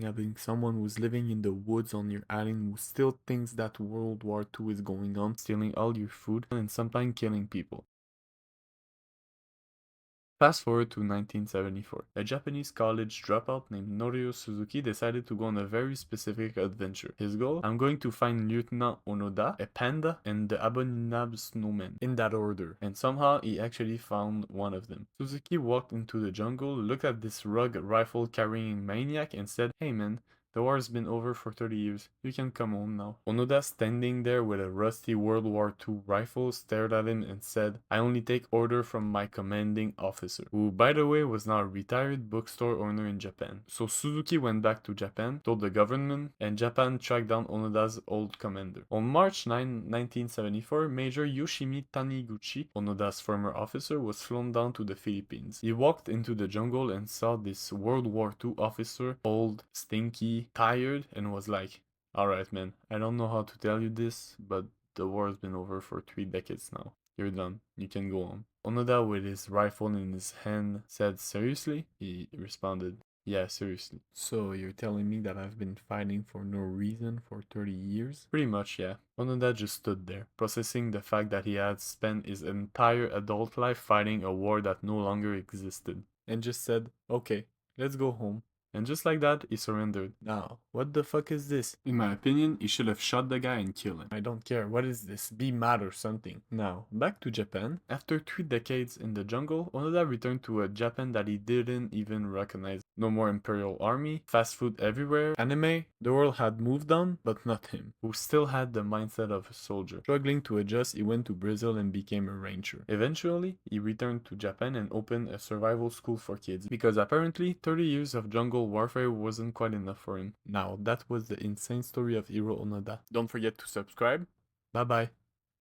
Having someone who's living in the woods on your island who still thinks that World War II is going on, stealing all your food, and sometimes killing people. Fast forward to 1974. A Japanese college dropout named Norio Suzuki decided to go on a very specific adventure. His goal? I'm going to find Lieutenant Onoda, a panda, and the abominable snowman, in that order. And somehow he actually found one of them. Suzuki walked into the jungle, looked at this rugged rifle-carrying maniac and said, "Hey man, the war's been over for 30 years. You can come home now." Onoda, standing there with a rusty World War II rifle, stared at him and said, "I only take order from my commanding officer," who, by the way, was now a retired bookstore owner in Japan. So Suzuki went back to Japan, told the government, and Japan tracked down Onoda's old commander. On March 9, 1974, Major Yoshimi Taniguchi, Onoda's former officer, was flown down to the Philippines. He walked into the jungle and saw this World War II officer, old, stinky, tired, and was like, "Alright man, I don't know how to tell you this, but the war's been over for 3 decades now. You're done. You can go on." Onoda, with his rifle in his hand, said, "Seriously?" He responded, "Yeah, seriously." "So you're telling me that I've been fighting for no reason for 30 years? Pretty much, yeah. Onoda just stood there, processing the fact that he had spent his entire adult life fighting a war that no longer existed, and just said, "Okay, let's go home." And just like that, he surrendered. Now, what the fuck is this? In my opinion, he should have shot the guy and killed him. I don't care, what is this? Be mad or something. Now, back to Japan. After 3 decades in the jungle, Onoda returned to a Japan that he didn't even recognize. No more imperial army, fast food everywhere, anime. The world had moved on, but not him, who still had the mindset of a soldier. Struggling to adjust, he went to Brazil and became a ranger. Eventually, he returned to Japan and opened a survival school for kids, because apparently 30 years of jungle warfare wasn't quite enough for him. Now, that was the insane story of Hiro Onoda. Don't forget to subscribe. Bye bye.